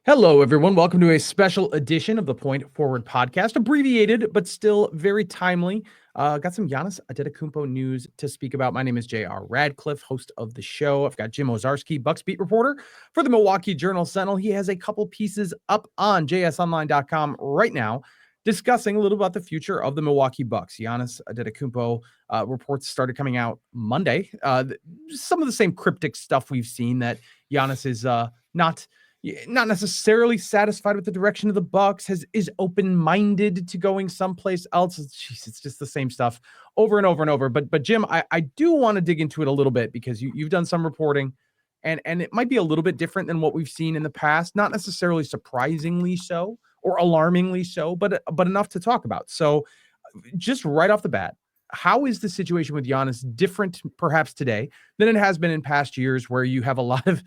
Hello, everyone. Welcome to a special edition of the Point Forward podcast, abbreviated, but still very timely. Got some Giannis Antetokounmpo news to speak about. My name is JR Radcliffe, host of the show. I've got Jim Owczarski, Bucks beat reporter for the Milwaukee Sentinel. He has a couple pieces up on jsonline.com right now discussing a little about the future of the Milwaukee Bucks. Giannis Antetokounmpo reports started coming out Monday. Some of the same cryptic stuff we've seen, that Giannis is not necessarily satisfied with the direction of the Bucks, is open-minded to going someplace else. Jeez, it's just the same stuff over and over and over. But Jim, I do want to dig into it a little bit, because you've done some reporting, and it might be a little bit different than what we've seen in the past. Not necessarily surprisingly so or alarmingly so, but enough to talk about. So just right off the bat, how is the situation with Giannis different perhaps today than it has been in past years, where you have a lot of,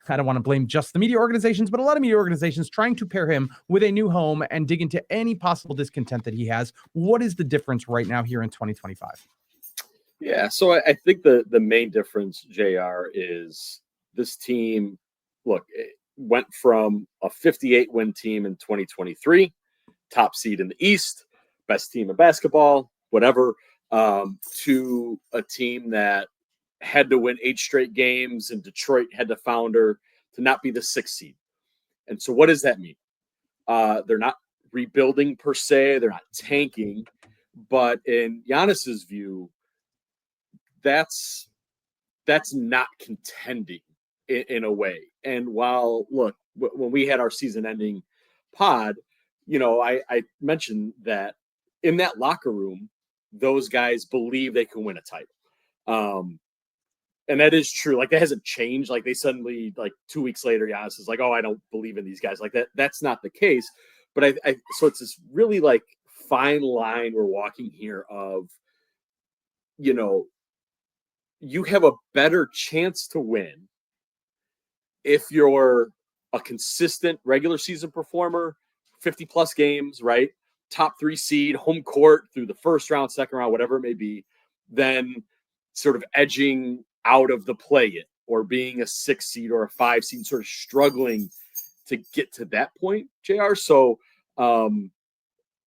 I don't want to blame just the media organizations, but a lot of media organizations trying to pair him with a new home and dig into any possible discontent that he has? What is the difference right now here in 2025? Yeah, so I think the main difference, JR, is this team, look, it went from a 58-win team in 2023, top seed in the East, best team in basketball, whatever, to a team that had to win 8 straight games, and Detroit had to founder to not be the 6th seed. And so what does that mean? They're not rebuilding per se. They're not tanking. But in Giannis's view, that's not contending in a way. And while, look, when we had our season-ending pod, I mentioned that in that locker room, those guys believe they can win a title. And that is true. Like, that hasn't changed. Like, they suddenly, like 2 weeks later, Giannis is like, oh, I don't believe in these guys. Like, that's not the case. But so it's this really like fine line we're walking here of, you have a better chance to win if you're a consistent regular season performer, 50 plus games, right? Top 3 seed, home court through the first round, second round, whatever it may be, then sort of edging out of the play-in, or being a 6 seed or a 5 seed, sort of struggling to get to that point, JR. So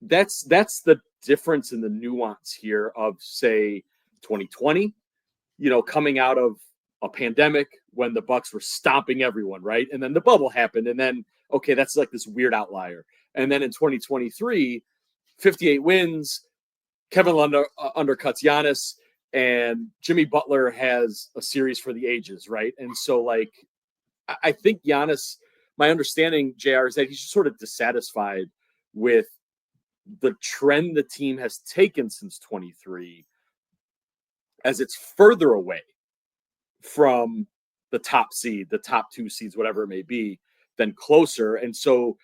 that's the difference in the nuance here of, say, 2020, coming out of a pandemic when the Bucks were stomping everyone, right? And then the bubble happened, and then, okay, that's like this weird outlier. And then in 2023, 58 wins, Kevin undercuts Giannis, and Jimmy Butler has a series for the ages, right? And so, like, I think Giannis, my understanding, JR, is that he's just sort of dissatisfied with the trend the team has taken since 23, as it's further away from the top seed, the top 2 seeds, whatever it may be, than closer. And so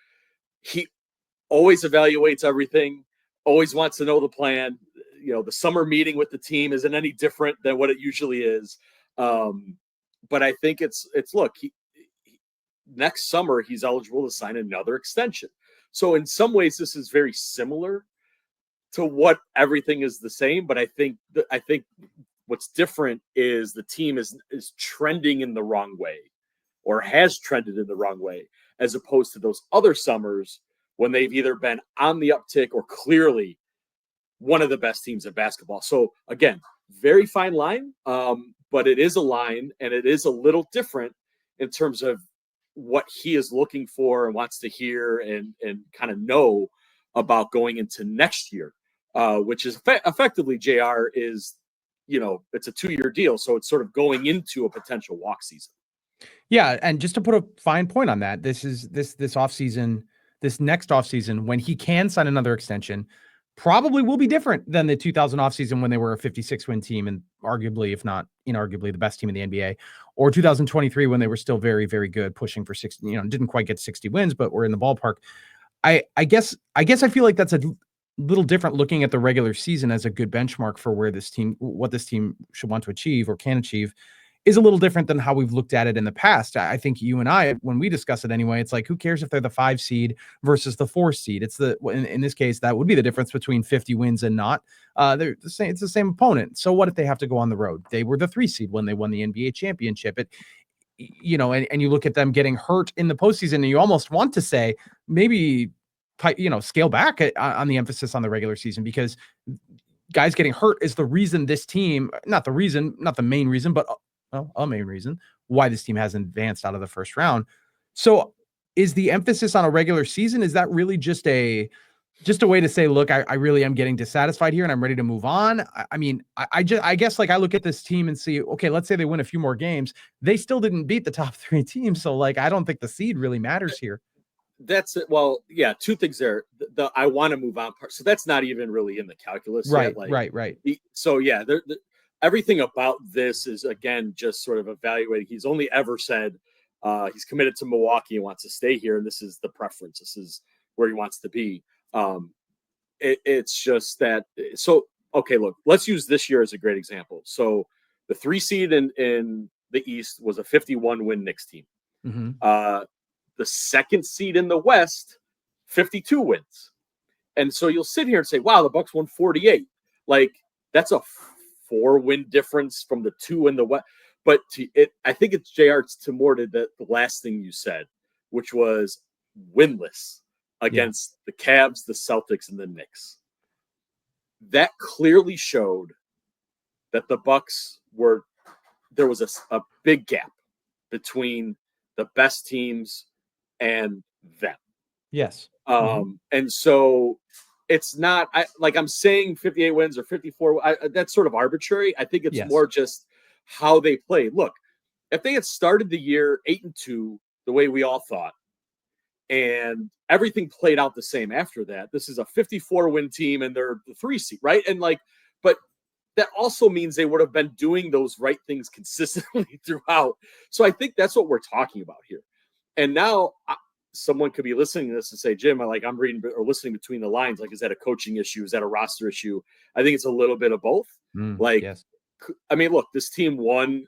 he always evaluates everything, always wants to know the plan. The summer meeting with the team isn't any different than what it usually is. But I think it's look, next summer he's eligible to sign another extension. So in some ways this is very similar to what everything is the same. But I think what's different is the team is trending in the wrong way, or has trended in the wrong way, as opposed to those other summers when they've either been on the uptick or clearly one of the best teams in basketball. So again, very fine line, but it is a line, and it is a little different in terms of what he is looking for and wants to hear and kind of know about going into next year, which is effectively, JR, is, it's a 2-year deal. So it's sort of going into a potential walk season. Yeah. And just to put a fine point on that, this offseason, this next offseason, when he can sign another extension, probably will be different than the 2000 offseason when they were a 56-win team and arguably, if not inarguably, the best team in the NBA, or 2023 when they were still very, very good, pushing for 60, didn't quite get 60 wins, but were in the ballpark. I guess I feel like that's a little different, looking at the regular season as a good benchmark for what this team should want to achieve or can achieve, is a little different than how we've looked at it in the past. I think you and I, when we discuss it anyway, it's like, who cares if they're the 5 seed versus the 4 seed? It's in this case, that would be the difference between 50 wins and not. They're the same. It's the same opponent. So what if they have to go on the road? They were the 3 seed when they won the NBA championship. and you look at them getting hurt in the postseason, and you almost want to say maybe, scale back on the emphasis on the regular season, because guys getting hurt is the reason this team, not the main reason, but a main reason why this team hasn't advanced out of the first round. So is the emphasis on a regular season, is that really just a way to say, look, I really am getting dissatisfied here and I'm ready to move on? I guess like I look at this team and see, okay, let's say they win a few more games. They still didn't beat the top 3 teams. So like, I don't think the seed really matters here. That's it. Well, yeah, 2 things there. The I want to move on part. So that's not even really in the calculus. Right, yet. right. So yeah, everything about this is, again, just sort of evaluating. He's only ever said he's committed to Milwaukee and wants to stay here. And this is the preference. This is where he wants to be. It's just that. So, okay, look, let's use this year as a great example. So the 3 seed in the East was a 51 win Knicks team. Mm-hmm. The 2nd seed in the West, 52 wins. And so you'll sit here and say, wow, the Bucks won 48. Like, that's a 4-win difference from the 2 in the West. But I think it's JR to more to the last thing you said, which was winless against the Cavs, the Celtics, and the Knicks. That clearly showed that the Bucks there was a big gap between the best teams and them. Yes. And so it's not I'm saying 58 wins or 54. That's sort of arbitrary. I think it's more just how they play. Look, if they had started the year 8-2, the way we all thought, and everything played out the same after that, this is a 54-win team and they're the 3 seed, right? And but that also means they would have been doing those right things consistently throughout. So I think that's what we're talking about here. And now someone could be listening to this and say, Jim, I'm reading or listening between the lines. Like, is that a coaching issue? Is that a roster issue? I think it's a little bit of both. Yes. I mean, look, this team won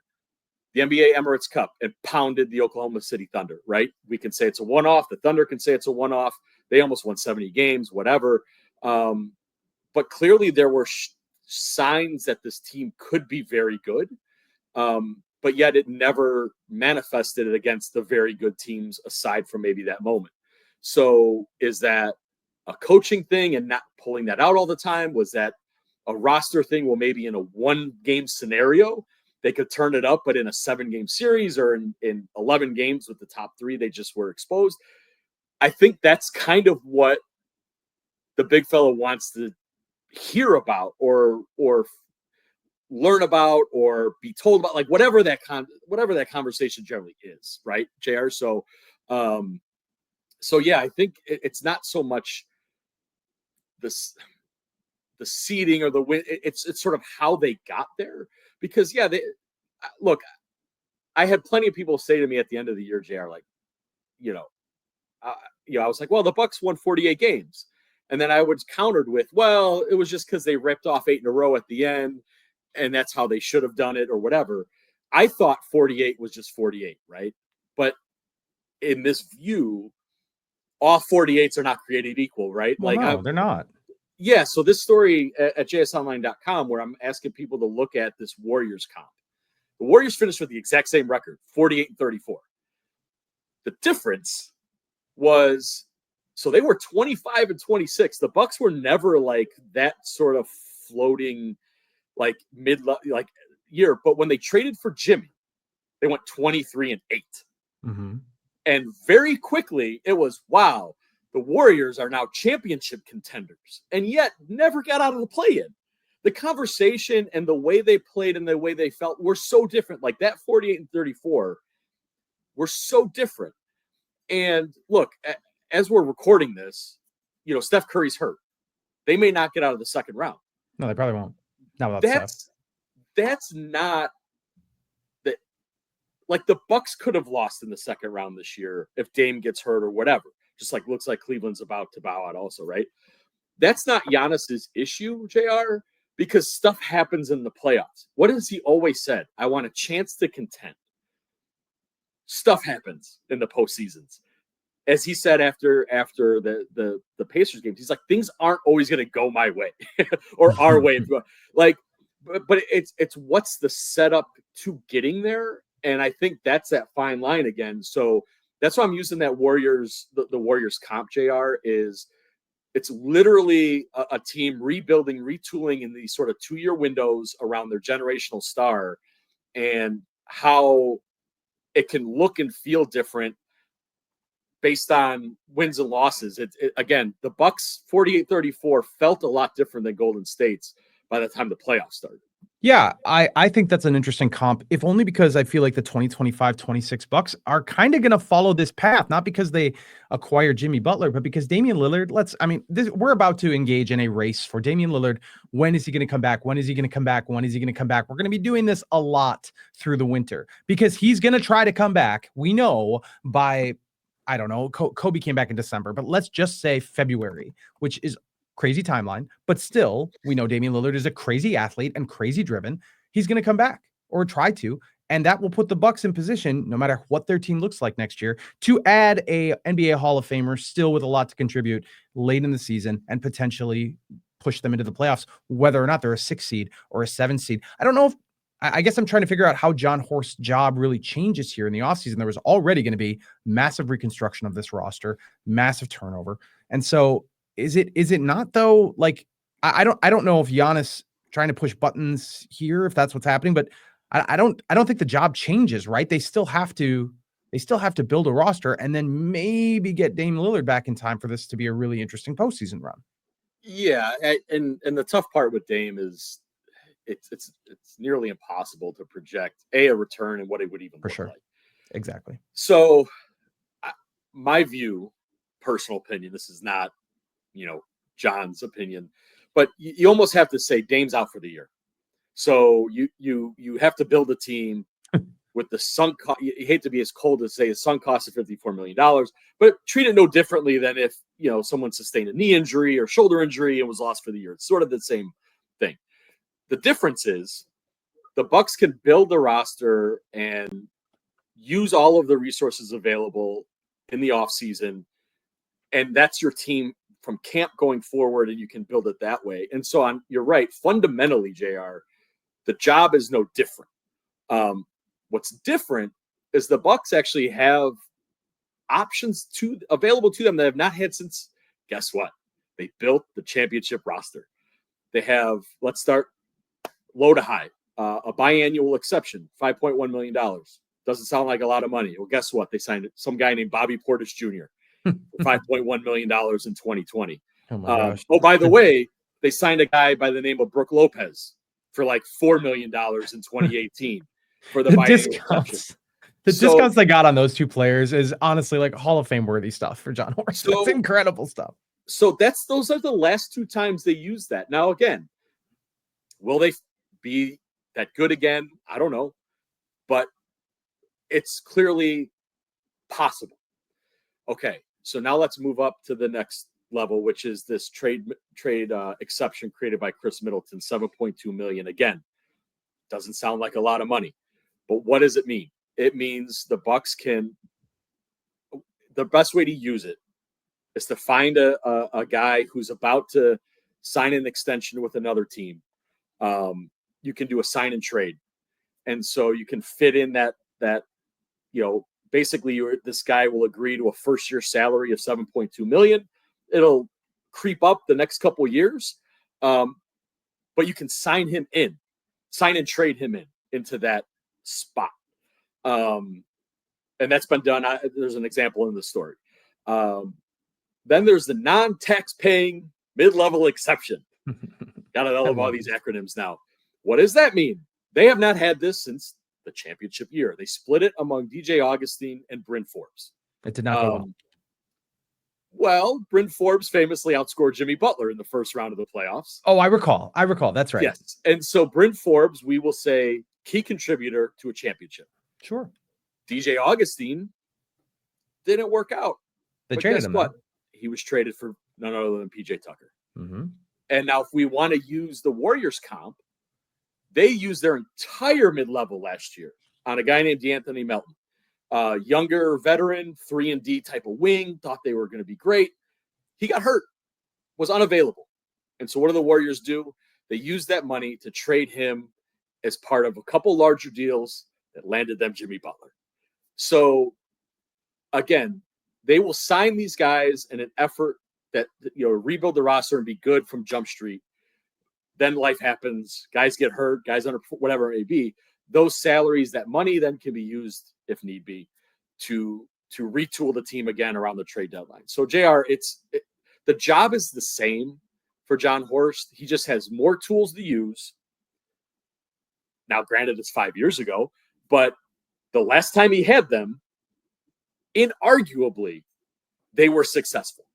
the NBA Emirates Cup and pounded the Oklahoma City Thunder, right? We can say it's a one-off. The Thunder can say it's a one-off. They almost won 70 games, whatever. But clearly there were signs that this team could be very good. But yet it never manifested it against the very good teams aside from maybe that moment. So is that a coaching thing and not pulling that out all the time? Was that a roster thing? Well, maybe in a 1-game scenario, they could turn it up, but in a 7-game series or in 11 games with the top 3, they just were exposed. I think that's kind of what the big fella wants to hear about or learn about or be told about, like whatever that conversation generally is, right, JR? So yeah, I think it's not so much the seeding or the win. It's sort of how they got there, because look, I had plenty of people say to me at the end of the year, JR, like, I was like, well, the Bucks won 48 games. And then I was countered with, well, it was just because they ripped off 8 in a row at the end, and that's how they should have done it or whatever. I thought 48 was just 48, right? But in this view, all 48s are not created equal, right? Well, no, they're not. Yeah, so this story at jsonline.com, where I'm asking people to look at this Warriors comp. The Warriors finished with the exact same record, 48-34. The difference was, so they were 25-26. The Bucks were never like that sort of floating, like year. But when they traded for Jimmy, they went 23-8. Mm-hmm. And very quickly it was, wow, the Warriors are now championship contenders, and yet never got out of the play-in. The conversation and the way they played and the way they felt were so different. Like that 48-34 were so different. And look, as we're recording this, Steph Curry's hurt. They may not get out of the second round. No, they probably won't. Not without Steph. That's not that. Like the Bucks could have lost in the second round this year if Dame gets hurt or whatever. Just like looks like Cleveland's about to bow out also, right? That's not Giannis's issue, JR, because stuff happens in the playoffs. What has he always said? I want a chance to contend. Stuff happens in the postseasons. As he said after the Pacers games, he's like, things aren't always going to go my way or our way. Like, but it's what's the setup to getting there. And I think that's that fine line again. So that's why I'm using that Warriors, the Warriors comp, JR, is it's literally a team rebuilding, retooling in these sort of 2-year windows around their generational star, and how it can look and feel different based on wins and losses. Again, the Bucks 48-34 felt a lot different than Golden State's by the time the playoffs started. Yeah, I think that's an interesting comp, if only because I feel like the 2025-26 Bucks are kind of going to follow this path, not because they acquired Jimmy Butler, but because Damian Lillard, we're about to engage in a race for Damian Lillard. When is he going to come back? When is he going to come back? When is he going to come back? We're going to be doing this a lot through the winter because he's going to try to come back. We know by, I don't know, Kobe came back in December, but let's just say February, which is crazy timeline, but still, we know Damian Lillard is a crazy athlete and crazy driven. He's going to come back or try to, and that will put the Bucks in position, no matter what their team looks like next year, to add a NBA Hall of Famer still with a lot to contribute late in the season and potentially push them into the playoffs, whether or not they're a 6 seed or a 7 seed. I don't know if, I guess I'm trying to figure out how Jon Horst's job really changes here in the offseason. There was already going to be massive reconstruction of this roster, massive turnover. And so is it not though? Like, I don't know if Giannis trying to push buttons here, if that's what's happening, but I don't think the job changes, right? They still have to build a roster and then maybe get Dame Lillard back in time for this to be a really interesting postseason run. Yeah, and the tough part with Dame is it's nearly impossible to project a return and what it would even look like. Exactly. So my view, personal opinion, this is not, John's opinion, but you almost have to say Dame's out for the year. So you have to build a team with the sunk cost. You hate to be as cold as say a sunk cost of $54 million, but treat it no differently than if, someone sustained a knee injury or shoulder injury and was lost for the year. It's sort of the same thing. The difference is the Bucks can build the roster and use all of the resources available in the offseason, and that's your team from camp going forward, and you can build it that way. And so you're right. Fundamentally, JR, the job is no different. What's different is the Bucks actually have options available to them that have not had since, guess what? They built the championship roster. They have, let's start low to high, a biannual exception, $5.1 million. Doesn't sound like a lot of money. Well, guess what? They signed some guy named Bobby Portis Jr. for $5.1 million in 2020. Oh my gosh. By the way, they signed a guy by the name of Brook Lopez for like $4 million in 2018 for the discounts. Discounts they got on those two players is honestly like Hall of Fame worthy stuff for Jon Horst. That's incredible stuff. So those are the last 2 times they used that. Now, again, will they be that good again? I don't know, but it's clearly possible. Okay, so now let's move up to the next level, which is this trade exception created by Chris Middleton, $7.2 million. Again, doesn't sound like a lot of money, but what does it mean? It means the Bucks can. The best way to use it is to find a guy who's about to sign an extension with another team. You can do a sign and trade, and so you can fit in that basically this guy will agree to a first year salary of $7.2 million. It'll creep up the next couple of years, but you can sign and trade him into that spot. And that's been done. There's an example in the story. Then there's the non-tax paying mid-level exception. Gotta love all these acronyms now. What does that mean? They have not had this since the championship year. They split it among DJ Augustine and Bryn Forbes. It did not go well. Well, Bryn Forbes famously outscored Jimmy Butler in the first round of the playoffs. Oh, I recall. That's right. Yes. And so Bryn Forbes, we will say, key contributor to a championship. Sure. DJ Augustine didn't work out. They traded him. What? He was traded for none other than PJ Tucker. Mm-hmm. And now if we want to use the Warriors comp, they used their entire mid-level last year on a guy named DeAnthony Melton. Younger veteran, 3-and-D type of wing, thought they were going to be great. He got hurt, was unavailable. And so what do the Warriors do? They use that money to trade him as part of a couple larger deals It landed them Jimmy Butler. So again, they will sign these guys in an effort that, rebuild the roster and be good from Jump Street. Then life happens. Guys get hurt. Guys under whatever it may be. Those salaries, that money, then can be used if need be to retool the team again around the trade deadline. So JR, the job is the same for Jon Horst. He just has more tools to use. Now, granted, it's 5 years ago, but the last time he had them, inarguably, they were successful.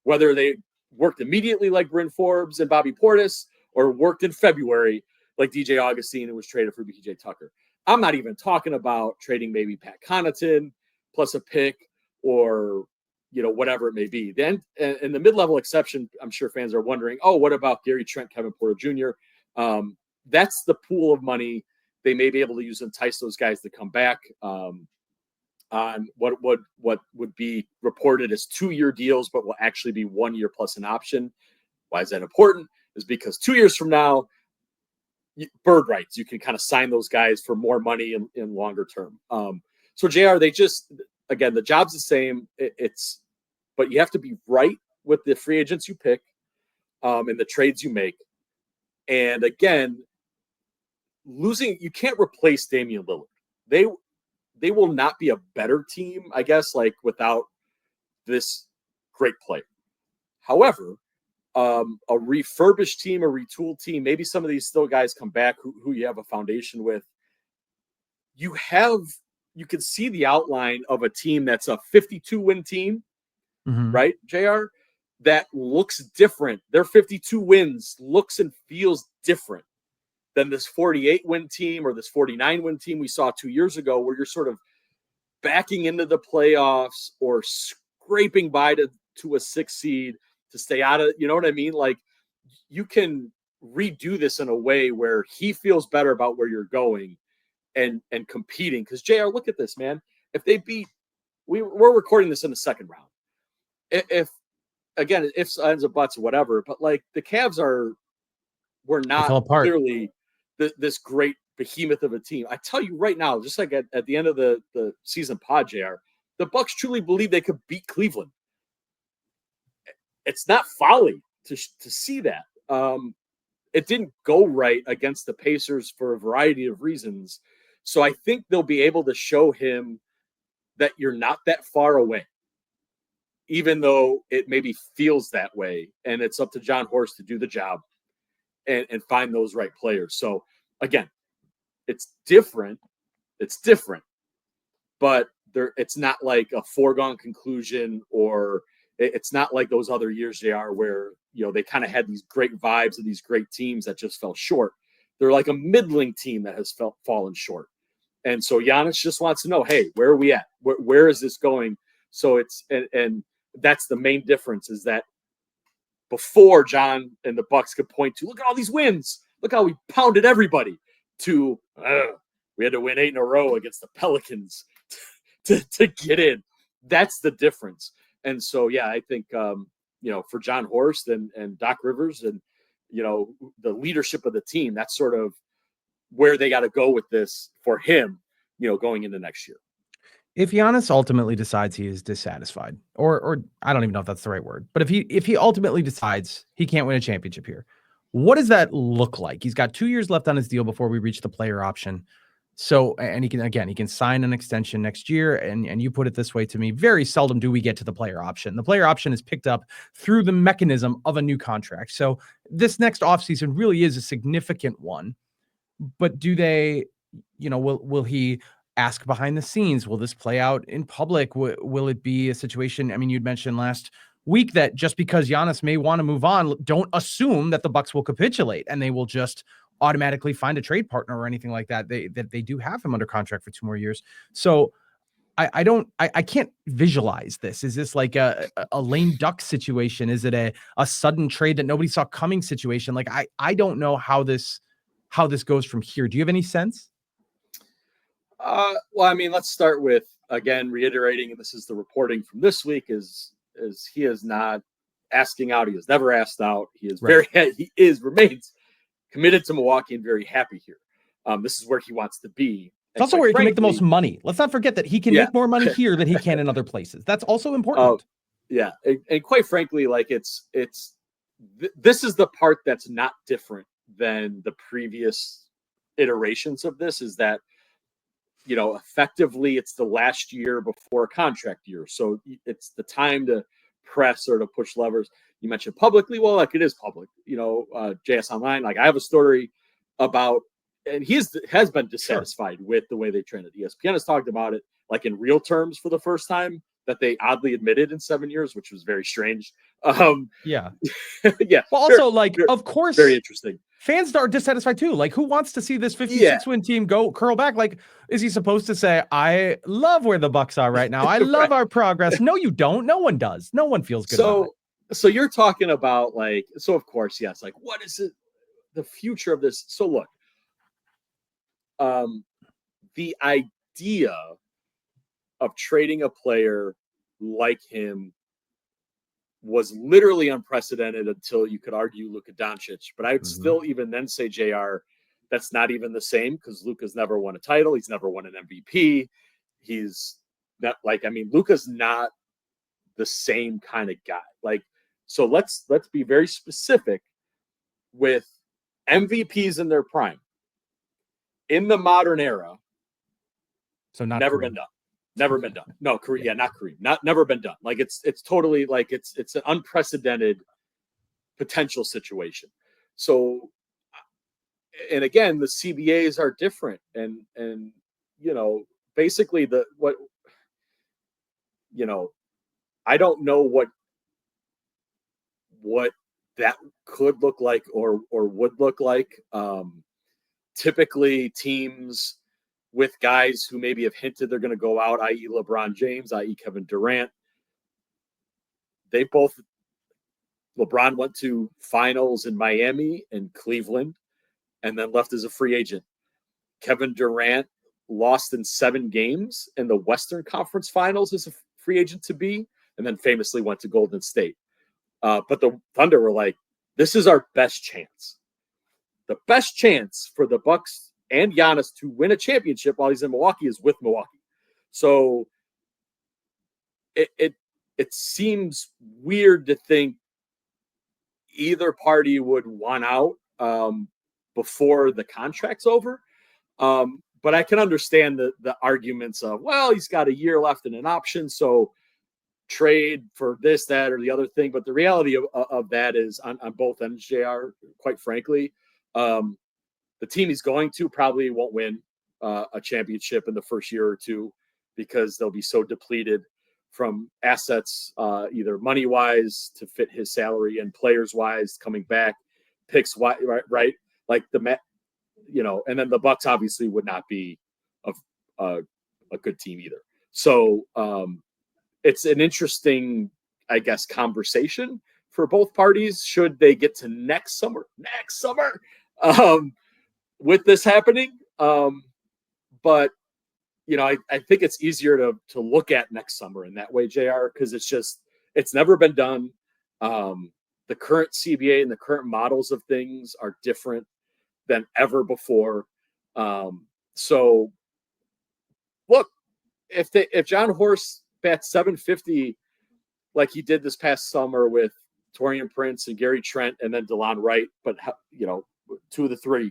Whether they worked immediately like Bryn Forbes and Bobby Portis, or worked in February like DJ Augustine and was traded for PJ Tucker. I'm not even talking about trading maybe Pat Connaughton plus a pick or, whatever it may be. Then in the mid-level exception, I'm sure fans are wondering, what about Gary Trent, Kevin Porter Jr.? That's the pool of money they may be able to use to entice those guys to come back on what would be reported as 2-year deals, but will actually be 1 year plus an option. Why is that important? Is because 2 years from now, bird rights, you can kind of sign those guys for more money in longer term. So JR, they just, again, the job's the same. But you have to be right with the free agents you pick and the trades you make. And again, you can't replace Damian Lillard. They will not be a better team, I guess, like without this great player. However, a refurbished team, a retooled team, maybe some of these still guys come back who you have a foundation with. You can see the outline of a team that's a 52-win team, right, JR? That looks different. Their 52 wins looks and feels different than this 48-win team or this 49-win team we saw 2 years ago, where you're sort of backing into the playoffs or scraping by to a 6 seed to stay out of, you know what I mean? Like, you can redo this in a way where he feels better about where you're going and competing. Because JR, look at this, man. If they beat, we're recording this in the second round. If again, ifs, ands, or buts, or whatever, but like the Cavs were not clearly this great behemoth of a team. I tell you right now, just like at the end of the season pod, JR, the Bucks truly believe they could beat Cleveland. It's not folly to see that. It didn't go right against the Pacers for a variety of reasons. So I think they'll be able to show him that you're not that far away, even though it maybe feels that way. And it's up to Jon Horst to do the job and find those right players. So again, it's different. But it's not like a foregone conclusion, or it's not like those other years, JR, where, they kind of had these great vibes of these great teams that just fell short. They're like a middling team that has fallen short. And so Giannis just wants to know, hey, where are we at? Where is this going? So and that's the main difference, is that before John and the Bucks could point to, look at all these wins, look how we pounded everybody, to we had to win 8 in a row against the Pelicans to get in. That's the difference. And so, yeah, I think, for Jon Horst and Doc Rivers and, the leadership of the team, that's sort of where they got to go with this for him, going into next year. If Giannis ultimately decides he is dissatisfied, or I don't even know if that's the right word, but if he ultimately decides he can't win a championship here, what does that look like? He's got 2 years left on his deal before we reach the player option. So, and he can sign an extension next year. And you put it this way to me, very seldom do we get to the player option. The player option is picked up through the mechanism of a new contract. So this next offseason really is a significant one. But do they, will he ask behind the scenes? Will this play out in public? Will it be a situation? I mean, you'd mentioned last week that just because Giannis may want to move on, don't assume that the Bucks will capitulate and they will just automatically find a trade partner or anything like that. They do have him under contract for 2 more years. So I can't visualize this. Is this like a lame duck situation? Is it a sudden trade that nobody saw coming situation? Like, I don't know how this goes from here. Do you have any sense? Well, I mean, let's start with, again, reiterating, and this is the reporting from this week, is he is not asking out. He has never asked out. He is remains committed to Milwaukee and very happy here. This is where he wants to be. It's also where he can make the most money. Let's not forget that he can make more money here than he can in other places. That's also important. Yeah. And quite frankly, like this is the part that's not different than the previous iterations of this, is that, effectively it's the last year before a contract year. So it's the time to press or to push levers. You mentioned publicly. Well, like, it is public, JS Online. Like, I have a story about, and he has been dissatisfied with the way they trained it. ESPN has talked about it, like, in real terms for the first time, that they oddly admitted in 7 years, which was very strange. Yeah. Yeah. Well, also, of course, very interesting. Fans are dissatisfied too. Like, who wants to see this 56-win team go curl back? Like, is he supposed to say, I love where the Bucks are right now, I love our progress? No, you don't. No one does. No one feels good about it. So you're talking about, of course, yes. Like, what is it? The future of this? So look, the idea of trading a player like him was literally unprecedented until you could argue Luka Doncic. But I would still even then say, JR, that's not even the same, because Luka's never won a title. He's never won an MVP. He's not Luka's not the same kind of guy. Like, so let's be very specific with MVPs in their prime in the modern era. So never been done. Never been done. No, Kareem. Yeah, not Kareem. Never been done. Like, it's totally, like, it's an unprecedented potential situation. So, and again, the CBAs are different, and basically I don't know what that could look like or would look like. Typically, teams with guys who maybe have hinted they're going to go out, i.e. LeBron James, i.e. Kevin Durant. LeBron went to finals in Miami and Cleveland and then left as a free agent. Kevin Durant lost in 7 games in the Western Conference Finals as a free agent to be, and then famously went to Golden State. But the Thunder were like, this is our best chance. The best chance for the Bucks and Giannis to win a championship while he's in Milwaukee is with Milwaukee. So it seems weird to think either party would want out before the contract's over. But I can understand the arguments of, well, he's got a year left in an option, so trade for this, that, or the other thing. But the reality of that is on both ends, JR, quite frankly, the team he's going to probably won't win a championship in the first year or two, because they'll be so depleted from assets, either money-wise to fit his salary and players-wise coming back, picks, right? Like and then the Bucks obviously would not be a good team either. So it's an interesting, I guess, conversation for both parties. Should they get to next summer, with this happening? But I think it's easier to look at next summer in that way, JR, because it's never been done. The current CBA and the current models of things are different than ever before. So look, if Jon Horst bats 750 like he did this past summer with Taurean Prince and Gary Trent and then DeLon Wright, but 2 of the 3.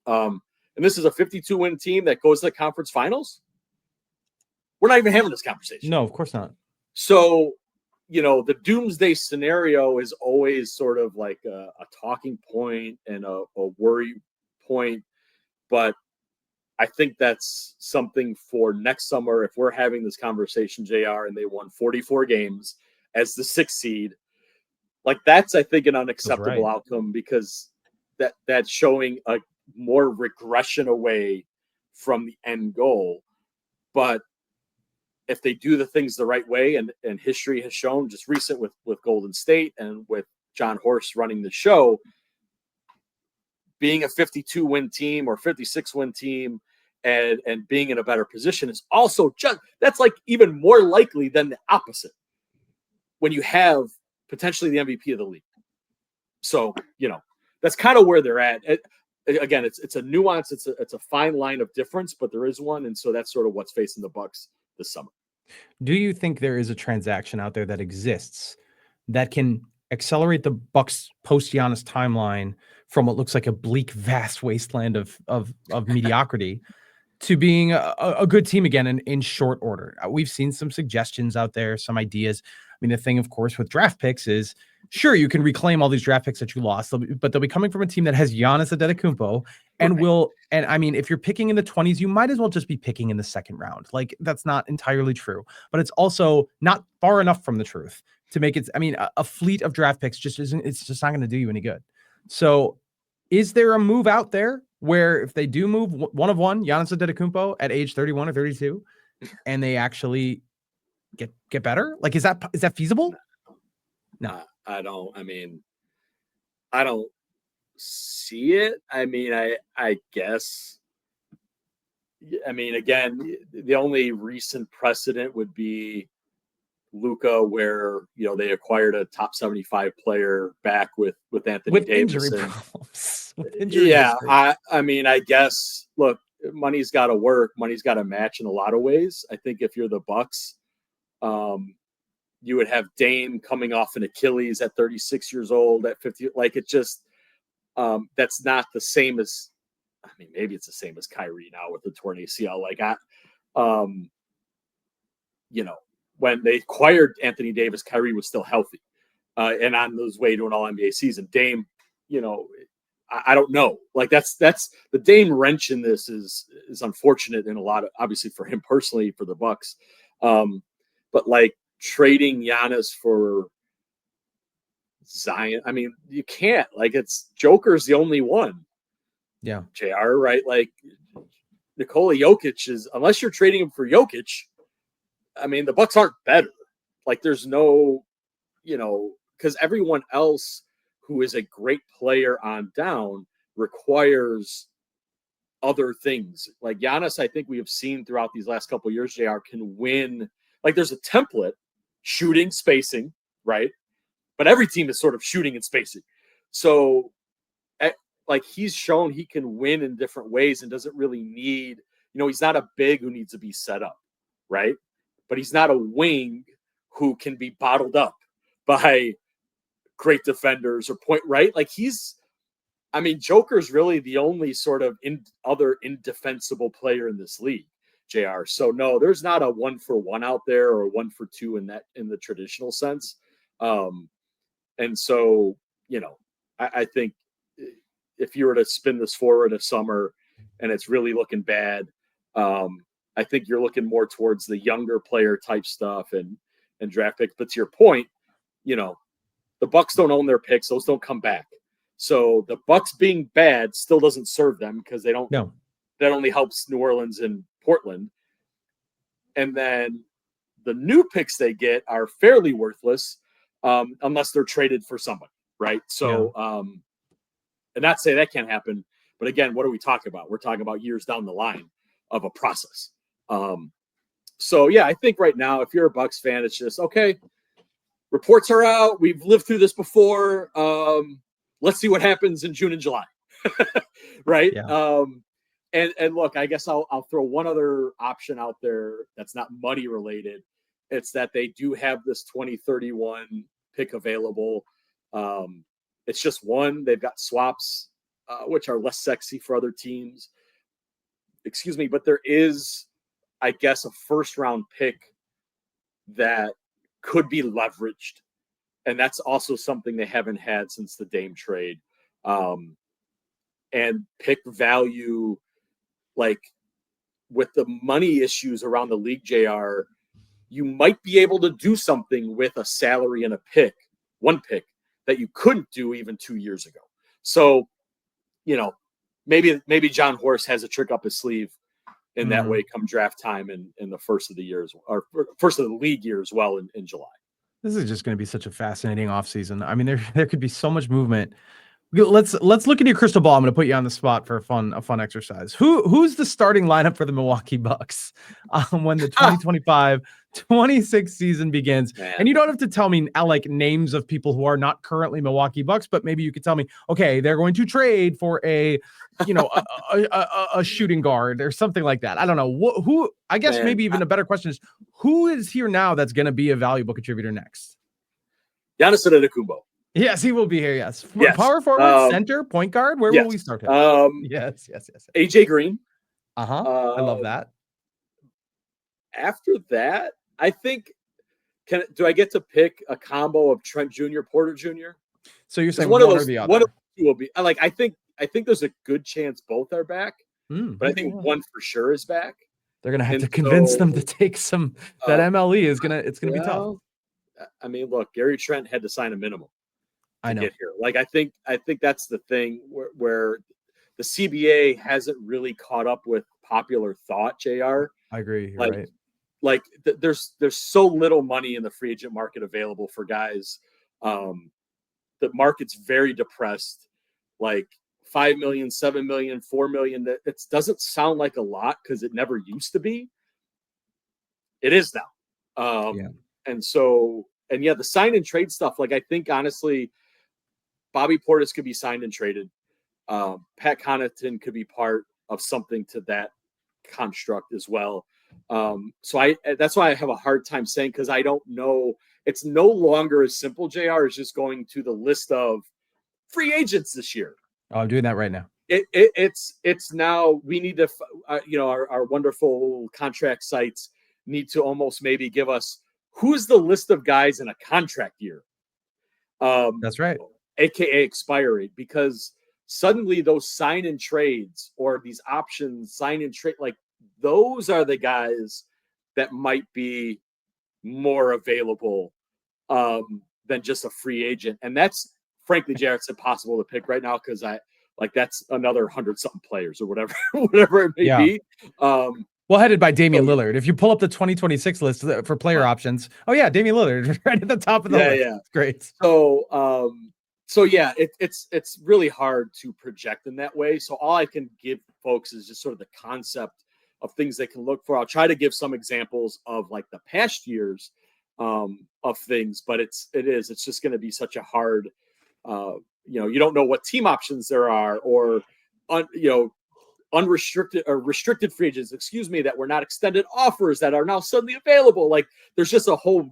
And this is a 52-win team that goes to the conference finals. We're not even having this conversation. No, of course not. So, the doomsday scenario is always sort of like a talking point and a worry point. But I think that's something for next summer. If we're having this conversation, JR, and they won 44 games as the 6th seed, like, that's, I think, an unacceptable outcome, because that's showing a more regression away from the end goal. But if they do the things the right way, and history has shown, just recent with Golden State and with Jon Horst running the show, being a 52-win team or 56-win team and being in a better position is also that's like even more likely than the opposite when you have potentially the MVP of the league. So, that's kind of where they're at. again, it's a nuance. It's a fine line of difference, but there is one. And so that's sort of what's facing the Bucks this summer. Do you think there is a transaction out there that exists that can accelerate the Bucks post Giannis timeline from what looks like a bleak, vast wasteland of mediocrity to being a good team again in short order? We've seen some suggestions out there, some ideas. I mean, the thing, of course, with draft picks is, sure, you can reclaim all these draft picks that you lost, but they'll be coming from a team that has Giannis Antetokounmpo and and I mean, if you're picking in the 20s, you might as well just be picking in the second round. Like, that's not entirely true, but it's also not far enough from the truth to make it. I mean, a fleet of draft picks just isn't, it's just not going to do you any good. So is there a move out there where if they do move one of one, Giannis Antetokounmpo at age 31 or 32, and they actually get better? Like, is that feasible? No, I don't see it. I mean, I guess, I mean, again, the only recent precedent would be Luka, where, you know, they acquired a top 75 player back with Anthony Davis. Injury problems. With injury yeah. history. I mean, I guess, look, money's got to work. Money's got to match in a lot of ways. I think if you're the Bucks, you would have Dame coming off an Achilles at 36 years old, at 50. Like, it just, that's not the same as, I mean, maybe it's the same as Kyrie now with the torn ACL. Like, you know, when they acquired Anthony Davis, Kyrie was still healthy and on his way to an All-NBA season. Dame, you know, I don't know. Like, that's the Dame wrench in this is unfortunate in a lot of, obviously for him personally, for the Bucks. But like trading Giannis for Zion, I mean, you can't. Like, it's Joker's the only one. Yeah. JR, right? Like, Nikola Jokic is, unless you're trading him for Jokic, I mean, the Bucks aren't better. Like, there's no, you know, because everyone else who is a great player on down requires other things. Like Giannis, I think we have seen throughout these last couple of years, JR can win. Like, there's a template, shooting, spacing, right? But every team is sort of shooting and spacing. So, like, he's shown he can win in different ways and doesn't really need, you know, he's not a big who needs to be set up, right? But he's not a wing who can be bottled up by great defenders or point, right? Like, I mean, Joker's really the only sort of other indefensible player in this league, JR. So no, there's not a 1-for-1 out there or a 1-for-2 in the traditional sense. And so, you know, I think if you were to spin this forward a summer and it's really looking bad, I think you're looking more towards the younger player type stuff and draft picks. But to your point, you know, the Bucks don't own their picks; those don't come back. So the Bucks being bad still doesn't serve them because they don't. No, that only helps New Orleans and Portland. And then the new picks they get are fairly worthless unless they're traded for somebody, right? So, and not say that can't happen, but again, what are we talking about? We're talking about years down the line of a process. So yeah, I think right now, if you're a Bucks fan, it's just, okay, reports are out. We've lived through this before. Let's see what happens in June and July. Right. Yeah. And look, I guess I'll throw one other option out there that's not money related. It's that they do have this 2031 pick available. It's just one. They've got swaps, which are less sexy for other teams. Excuse me, but there is, I guess, a first round pick that could be leveraged. And that's also something they haven't had since the Dame trade. And pick value, like with the money issues around the league, JR, you might be able to do something with a salary and a pick, one pick that you couldn't do even 2 years ago. So, you know, maybe Jon Horst has a trick up his sleeve in that way come draft time in the first of the years or first of the league year as well in July. This is just going to be such a fascinating offseason. I mean, there could be so much movement Let's look at your crystal ball. I'm going to put you on the spot for a fun exercise. Who's the starting lineup for the Milwaukee Bucks when the 2025-26 season begins? Man. And you don't have to tell me like names of people who are not currently Milwaukee Bucks, but maybe you could tell me, okay, they're going to trade for a shooting guard or something like that. I don't know who. I guess maybe even a better question is, who is here now that's going to be a valuable contributor next? Giannis Antetokounmpo. Yes, he will be here. Yes. Power forward, center, point guard. Where will we start him? Yes. AJ Green. I love that. After that, I think, do I get to pick a combo of Trent Jr., Porter Jr.? So you're saying one of those, or the other? One of the two will be. Like, I think there's a good chance both are back, but I think one for sure is back. They're gonna have to convince them to take some. That MLE is gonna be tough. I mean, look, Gary Trent had to sign a minimum. I know. Get here. Like, I think that's the thing where the CBA hasn't really caught up with popular thought. JR, I agree. You're right. Like there's so little money in the free agent market available for guys. The market's very depressed. Like 5 million, 7 million, 4 million. That it doesn't sound like a lot because it never used to be. It is now. And so, the sign and trade stuff. Like, I think honestly, Bobby Portis could be signed and traded. Pat Connaughton could be part of something to that construct as well. So that's why I have a hard time saying, because I don't know. It's no longer as simple, JR, as just going to the list of free agents this year. Oh, I'm doing that right now. It's now we need to, our wonderful contract sites need to almost maybe give us who's the list of guys in a contract year. That's right. AKA expiry, because suddenly those sign and trades or these options sign and trade, like those are the guys that might be more available than just a free agent. And that's frankly, Jared, it's impossible to pick right now because that's another 100-something players or whatever it may be. Well, headed by Damian Lillard. If you pull up the 2026 list for player options, Damian Lillard right at the top of the list. Yeah, it's great. So it's really hard to project in that way. So all I can give folks is just sort of the concept of things they can look for. I'll try to give some examples of like the past years of things, but it's just going to be such a hard, you don't know what team options there are or, unrestricted or restricted free agents, that were not extended offers that are now suddenly available. Like there's just a whole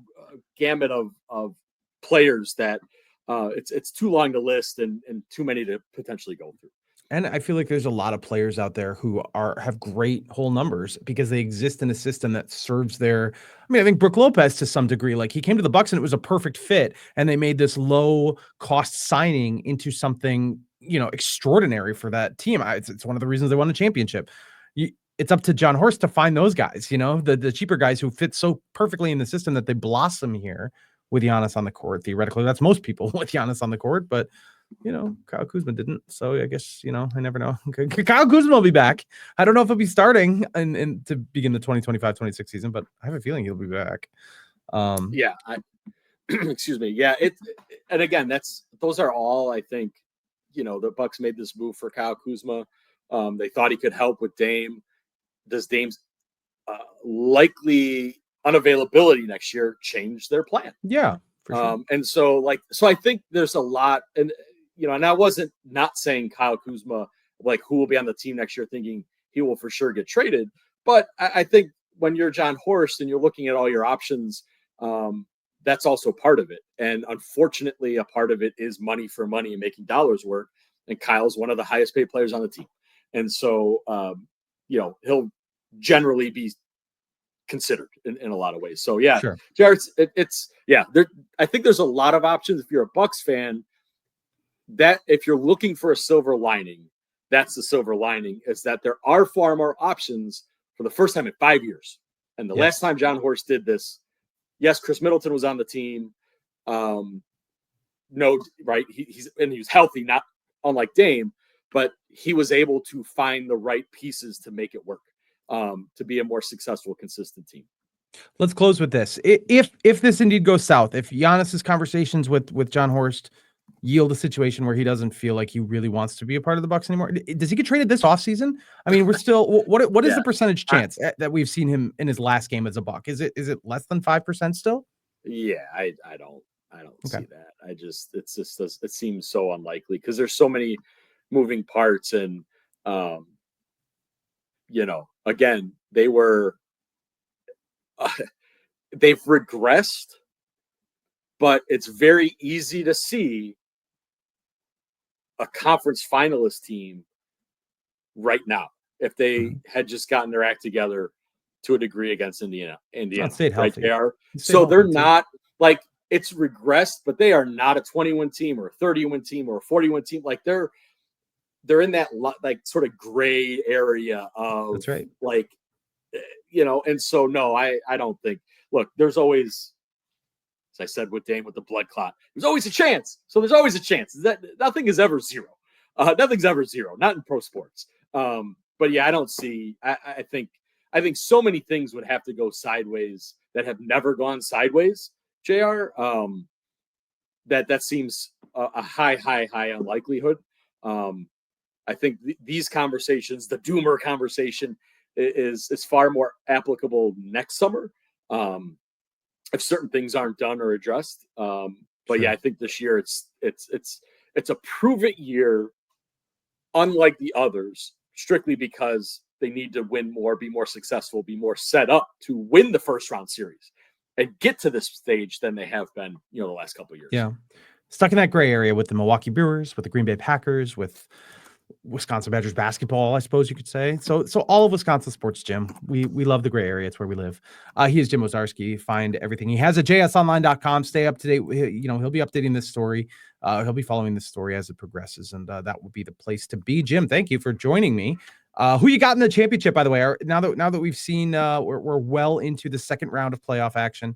gamut of players that it's too long to list and too many to potentially go through. And I feel like there's a lot of players out there who have great whole numbers because they exist in a system that serves their. I mean, I think Brook Lopez to some degree, like he came to the Bucks and it was a perfect fit, and they made this low cost signing into something extraordinary for that team. It's one of the reasons they won the championship. It's up to Jon Horst to find those guys, the cheaper guys who fit so perfectly in the system that they blossom here with Giannis on the court. Theoretically, that's most people with Giannis on the court, but. Kyle Kuzma didn't. So I guess, I never know. Kyle Kuzma will be back. I don't know if he'll be starting to begin the 2025-26 season, but I have a feeling he'll be back. Excuse me. Yeah. And again, those are all, I think, the Bucks made this move for Kyle Kuzma. They thought he could help with Dame. Does Dame's likely unavailability next year change their plan? Yeah. For sure. And so I think there's a lot, and I wasn't not saying Kyle Kuzma, like who will be on the team next year, thinking he will for sure get traded. But I think when you're Jon Horst and you're looking at all your options, that's also part of it. And unfortunately, a part of it is money for money and making dollars work. And Kyle's one of the highest paid players on the team. And so, he'll generally be considered in a lot of ways. So yeah, sure. Jared, I think there's a lot of options. If you're a Bucks fan, that if you're looking for a silver lining, that's the silver lining, is that there are far more options for the first time in 5 years. And the last time Jon Horst did this, yes, Chris Middleton was on the team. No, right. He was healthy, not unlike Dame, but he was able to find the right pieces to make it work, to be a more successful, consistent team. Let's close with this. If this indeed goes south, if Giannis's conversations with Jon Horst, yield a situation where he doesn't feel like he really wants to be a part of the Bucks anymore? Does he get traded this offseason? I mean, we're still what is the percentage chance that we've seen him in his last game as a Buck? Is it less than 5% still? Yeah, I don't see that. It seems so unlikely because there's so many moving parts, and again, they've regressed, but it's very easy to see a conference finalist team right now if they had just gotten their act together to a degree against Indiana, stayed healthy. Right? They are. So they're not like it's regressed, but they are not a 20-win team or a 30-win team or a 40-win team. Like they're in that like sort of gray area of that's right. Like, and so no, I don't think. Look, there's always, as I said with Dame with the blood clot, there's always a chance. So there's always a chance. That nothing is ever zero. Nothing's ever zero. Not in pro sports. But yeah, I don't see. I think so many things would have to go sideways that have never gone sideways, JR. That seems a high unlikelihood. I think these conversations, the doomer conversation, is far more applicable next summer if certain things aren't done or addressed. But yeah, I think this year it's a prove it year, unlike the others, strictly because they need to win more, be more successful, be more set up to win the first round series and get to this stage than they have been, the last couple of years. Yeah. Stuck in that gray area with the Milwaukee Brewers, with the Green Bay Packers, with Wisconsin Badgers basketball, I suppose you could say. So all of Wisconsin sports, Jim. We love the gray area. It's where we live. He is Jim Owczarski. Find everything he has at jsonline.com. Stay up to date. He'll be updating this story. He'll be following this story as it progresses, and that will be the place to be. Jim, thank you for joining me. Who you got in the championship, by the way? Now that we've seen, we're well into the second round of playoff action.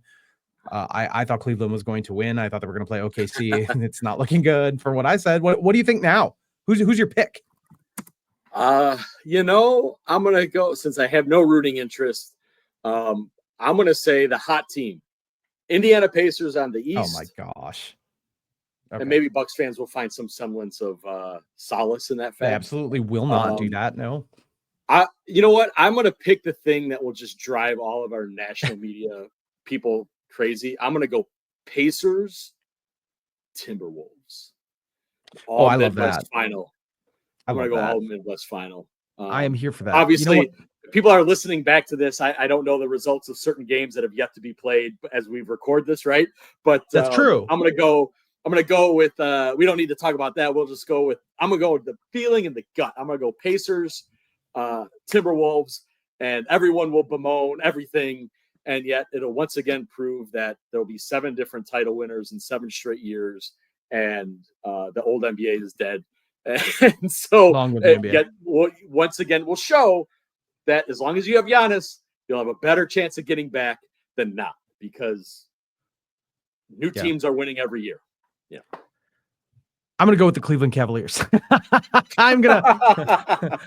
I thought Cleveland was going to win. I thought they were going to play OKC, and it's not looking good for what I said. What do you think now? Who's your pick? I'm gonna go, since I have no rooting interest. I'm gonna say the hot team, Indiana Pacers on the East. Oh my gosh! Okay. And maybe Bucks fans will find some semblance of solace in that fact. They absolutely will not do that. No. You know what? I'm gonna pick the thing that will just drive all of our national media people crazy. I'm gonna go Pacers, Timberwolves. I love that. Final. I'm going to go all Midwest final. I am here for that. Obviously, people are listening back to this. I don't know the results of certain games that have yet to be played as we record this, right? But that's true. I'm going to go with, we don't need to talk about that. We'll just go with, I'm going to go with the feeling and the gut. I'm going to go Pacers, Timberwolves, and everyone will bemoan everything. And yet it'll once again prove that there'll be 7 different title winners in 7 straight years. And the old NBA is dead. And so once again, we'll show that as long as you have Giannis, you'll have a better chance of getting back than not, because new teams are winning every year. Yeah. I'm going to go with the Cleveland Cavaliers. I'm going to,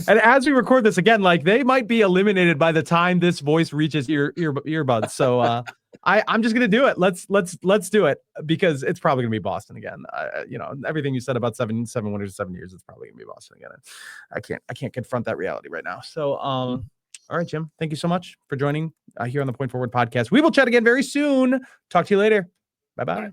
and as we record this again, like they might be eliminated by the time this voice reaches earbuds. So I'm just going to do it. Let's do it, because it's probably going to be Boston again. Everything you said about seven winners in 7 years, it's probably going to be Boston again. I can't confront that reality right now. So, all right, Jim, thank you so much for joining here on the Point Forward podcast. We will chat again very soon. Talk to you later. Bye-bye.